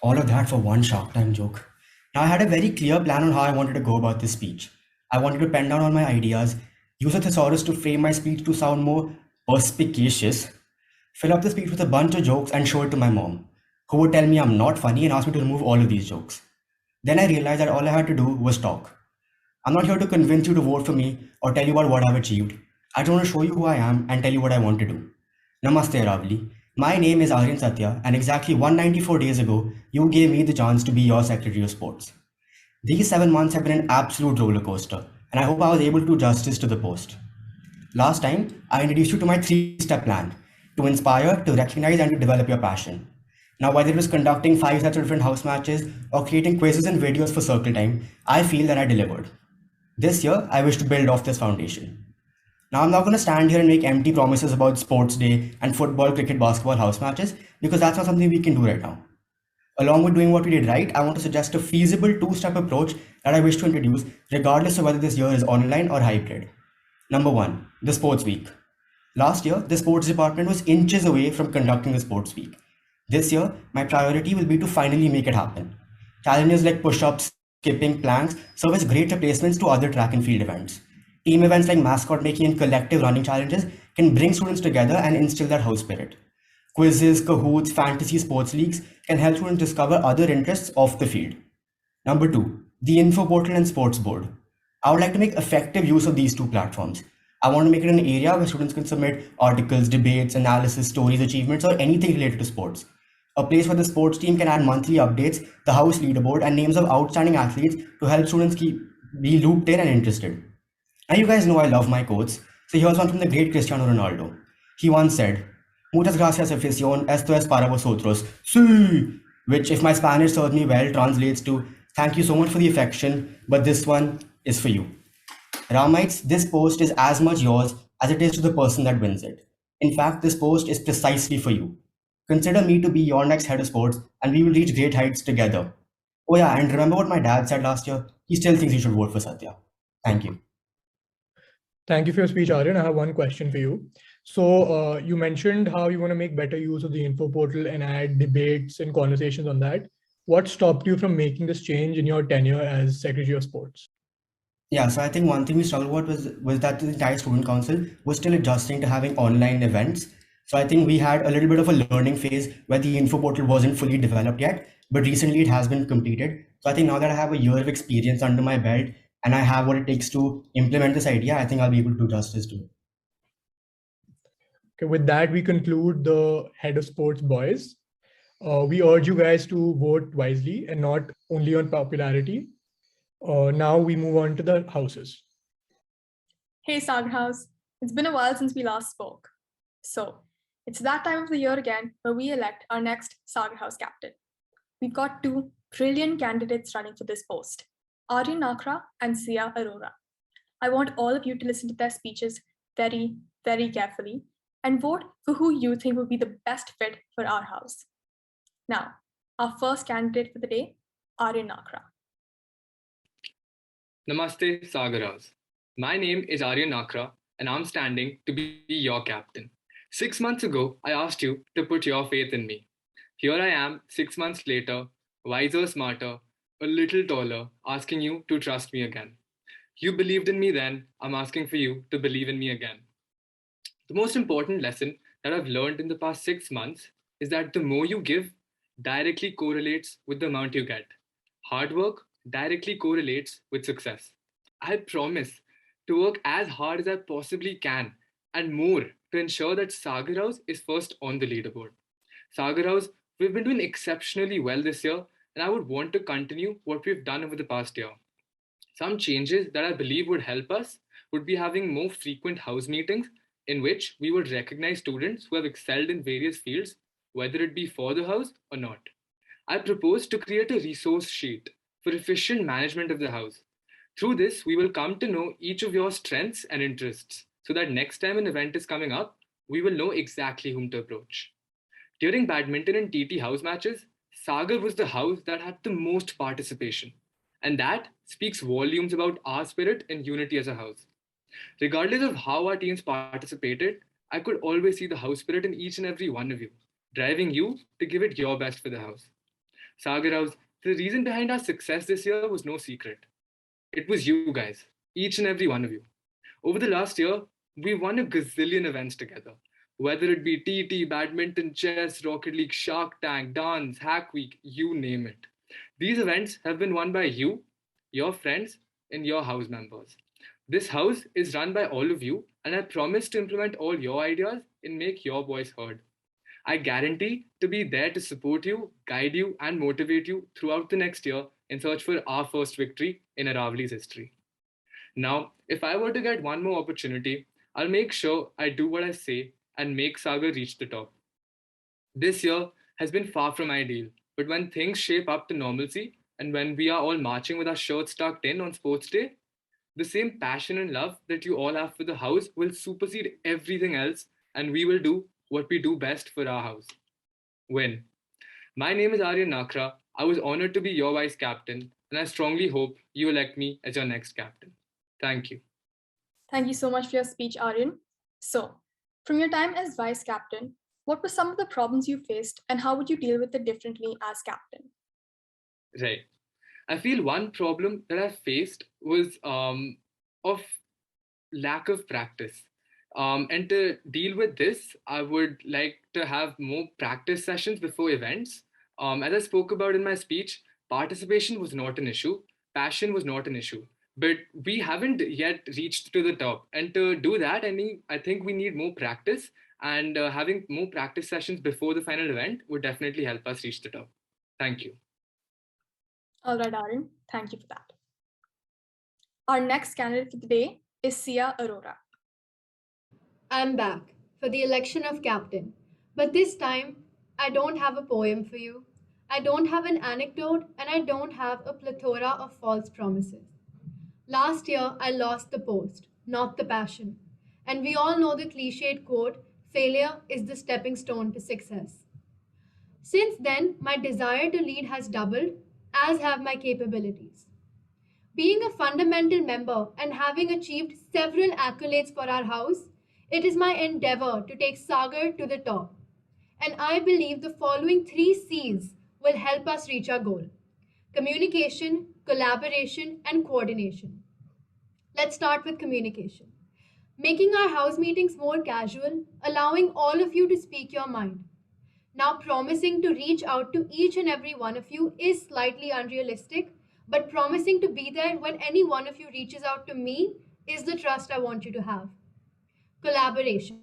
All of that for one Shark Time joke. Now, I had a very clear plan on how I wanted to go about this speech. I wanted to pen down all my ideas, use a thesaurus to frame my speech to sound more perspicacious, fill up the speech with a bunch of jokes and show it to my mom, who would tell me I'm not funny and ask me to remove all of these jokes. Then I realized that all I had to do was talk. I'm not here to convince you to vote for me or tell you about what I've achieved. I just want to show you who I am and tell you what I want to do. Namaste, Aravali. My name is Aryan Satya, and exactly 194 days ago, you gave me the chance to be your Secretary of Sports. These 7 months have been an absolute roller coaster, and I hope I was able to do justice to the post. Last time, I introduced you to my 3-step plan to inspire, to recognize, and to develop your passion. Now, whether it was conducting 5 sets of different house matches or creating quizzes and videos for Circle Time, I feel that I delivered. This year, I wish to build off this foundation. Now, I'm not going to stand here and make empty promises about sports day and football, cricket, basketball house matches, because that's not something we can do right now. Along with doing what we did right, I want to suggest a feasible 2-step approach that I wish to introduce, regardless of whether this year is online or hybrid. Number 1, the sports week. Last year, the sports department was inches away from conducting the sports week. This year, my priority will be to finally make it happen. Challenges like push-ups, skipping, planks serve as great replacements to other track and field events. Team events like mascot making and collective running challenges can bring students together and instill that house spirit. Quizzes, Kahoots, fantasy sports leagues can help students discover other interests off the field. Number 2, the info portal and sports board. I would like to make effective use of these 2 platforms. I want to make it an area where students can submit articles, debates, analysis, stories, achievements, or anything related to sports. A place where the sports team can add monthly updates, the house leaderboard, and names of outstanding athletes to help students be looped in and interested. Now, you guys know I love my quotes, so here's one from the great Cristiano Ronaldo. He once said, "Muchas gracias, afición, esto es para vosotros, sí," which, if my Spanish serves me well, translates to, "Thank you so much for the affection, but this one is for you." Ramites, this post is as much yours as it is to the person that wins it. In fact, this post is precisely for you. Consider me to be your next head of sports, and we will reach great heights together. Oh yeah, and remember what my dad said last year? He still thinks you should vote for Satya. Thank you. Thank you for your speech, Aryan. I have one question for you. So you mentioned how you want to make better use of the info portal and add debates and conversations on that. What stopped you from making this change in your tenure as Secretary of Sports? Yeah, so I think one thing we struggled with was that the entire student council was still adjusting to having online events. So I think we had a little bit of a learning phase where the info portal wasn't fully developed yet, but recently it has been completed. So I think now that I have a year of experience under my belt and I have what it takes to implement this idea, I think I'll be able to do justice to it. Okay, with that, we conclude the head of sports boys. We urge you guys to vote wisely and not only on popularity. Now we move on to the houses. Hey, Sagar House. It's been a while since we last spoke. So it's that time of the year again where we elect our next Sagar House captain. We've got 2 brilliant candidates running for this post, Riyaan Kumar and Jyotsna Arora. I want all of you to listen to their speeches very, very carefully and vote for who you think will be the best fit for our house. Now, our first candidate for the day, Riyaan Kumar. Namaste, Sagaras. My name is Riyaan Kumar, and I'm standing to be your captain. 6 months ago, I asked you to put your faith in me. Here I am, 6 months later, wiser, smarter, a little taller, asking you to trust me again. You believed in me then, I'm asking for you to believe in me again. The most important lesson that I've learned in the past 6 months is that the more you give directly correlates with the amount you get. Hard work directly correlates with success. I promise to work as hard as I possibly can and more to ensure that Sagar House is first on the leaderboard. Sagar House, we've been doing exceptionally well this year, and I would want to continue what we've done over the past year. Some changes that I believe would help us would be having more frequent house meetings in which we would recognize students who have excelled in various fields, whether it be for the house or not. I propose to create a resource sheet for efficient management of the house. Through this, we will come to know each of your strengths and interests so that next time an event is coming up, we will know exactly whom to approach. During badminton and TT house matches, Sagar was the house that had the most participation, and that speaks volumes about our spirit and unity as a house. Regardless of how our teams participated, I could always see the house spirit in each and every one of you, driving you to give it your best for the house. Sagar House, the reason behind our success this year was no secret. It was you guys, each and every one of you. Over the last year, we won a gazillion events together, whether it be TT, badminton, chess, Rocket League, Shark Tank, dance, Hack Week, you name it. These events have been won by you, your friends, and your house members. This house is run by all of you, and I promise to implement all your ideas and make your voice heard. I guarantee to be there to support you, guide you, and motivate you throughout the next year in search for our first victory in Aravali's history. Now, if I were to get one more opportunity, I'll make sure I do what I say and make Sagar reach the top. This year has been far from ideal, but when things shape up to normalcy and when we are all marching with our shirts tucked in on sports day, the same passion and love that you all have for the house will supersede everything else, and we will do what we do best for our house. Win. My name is Aryan Nakra. I was honored to be your vice captain, and I strongly hope you elect me as your next captain. Thank you. Thank you so much for your speech, Aryan. So, from your time as vice captain, what were some of the problems you faced and how would you deal with it differently as captain? Right. I feel one problem that I faced was of lack of practice. And to deal with this, I would like to have more practice sessions before events. As I spoke about in my speech, participation was not an issue, passion was not an issue, but we haven't yet reached to the top. And to do that, I think we need more practice, and having more practice sessions before the final event would definitely help us reach the top. Thank you. All right, Aryan, thank you for that. Our next candidate for the day is Sia Arora. I'm back for the election of captain, but this time I don't have a poem for you. I don't have an anecdote, and I don't have a plethora of false promises. Last year, I lost the post, not the passion. And we all know the cliched quote failure is the stepping stone to success. Since then, my desire to lead has doubled, as have my capabilities. Being a fundamental member and having achieved several accolades for our house, it is my endeavor to take Sagar to the top. And I believe the following 3 C's will help us reach our goal: communication, collaboration, and coordination. Let's start with communication. Making our house meetings more casual, allowing all of you to speak your mind. Now, promising to reach out to each and every one of you is slightly unrealistic, but promising to be there when any one of you reaches out to me is the trust I want you to have. Collaboration.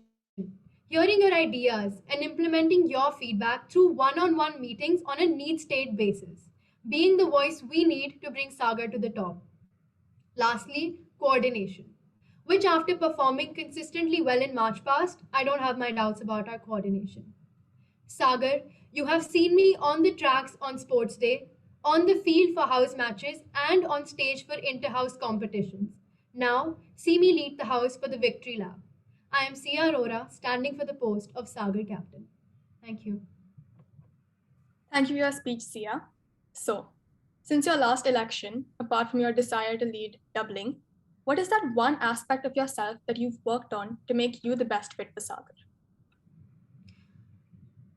Hearing your ideas and implementing your feedback through one on one meetings on a need state basis. Being the voice we need to bring Sagar to the top. Lastly, coordination, which after performing consistently well in March past, I don't have my doubts about our coordination. Sagar, you have seen me on the tracks on sports day, on the field for house matches, and on stage for inter-house competitions. Now, see me lead the house for the victory lap. I am Sia Arora, standing for the post of Sagar captain. Thank you. Thank you for your speech, Sia. So, since your last election, apart from your desire to lead doubling, what is that one aspect of yourself that you've worked on to make you the best fit for Sagar?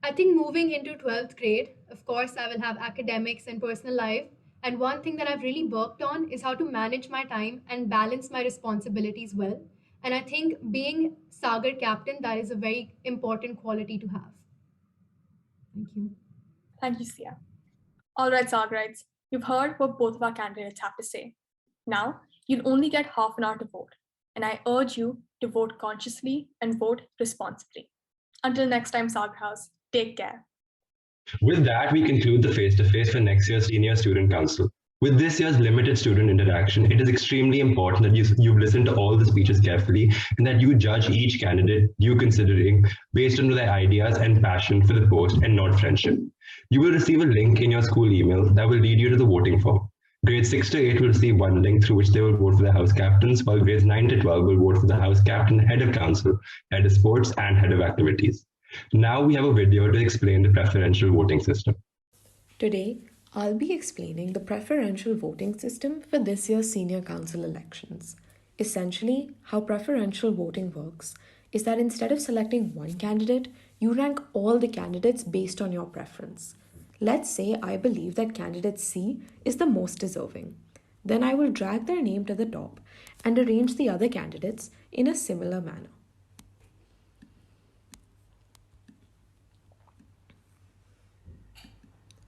I think moving into 12th grade, of course, I will have academics and personal life. And one thing that I've really worked on is how to manage my time and balance my responsibilities well. And I think being Sagar captain, that is a very important quality to have. Thank you. Thank you, Sia. All right, Sagarites, you've heard what both of our candidates have to say. Now, you'll only get half an hour to vote, and I urge you to vote consciously and vote responsibly. Until next time, Sagar House, take care. With that, we conclude the face-to-face for next year's Senior Student Council. With this year's limited student interaction, it is extremely important that you've listened to all the speeches carefully and that you judge each candidate you considering based on their ideas and passion for the post and not friendship. You will receive a link in your school email that will lead you to the voting form. Grades 6 to 8 will receive one link through which they will vote for the house captains, while grades 9 to 12 will vote for the house captain, head of council, head of sports, and head of activities. Now we have a video to explain the preferential voting system. Today, I'll be explaining the preferential voting system for this year's senior council elections. Essentially, how preferential voting works is that instead of selecting one candidate, you rank all the candidates based on your preference. Let's say I believe that candidate C is the most deserving. Then I will drag their name to the top and arrange the other candidates in a similar manner.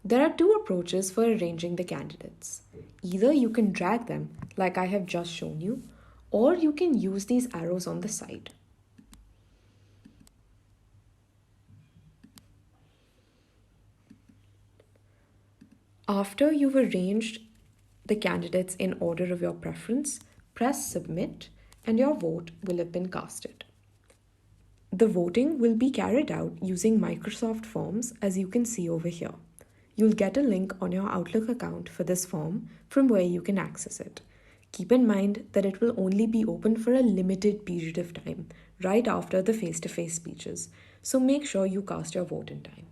There are two approaches for arranging the candidates. Either you can drag them, like I have just shown you, or you can use these arrows on the side. After you've arranged the candidates in order of your preference, press submit and your vote will have been casted. The voting will be carried out using Microsoft Forms, as you can see over here. You'll get a link on your Outlook account for this form from where you can access it. Keep in mind that it will only be open for a limited period of time, right after the face-to-face speeches, so make sure you cast your vote in time.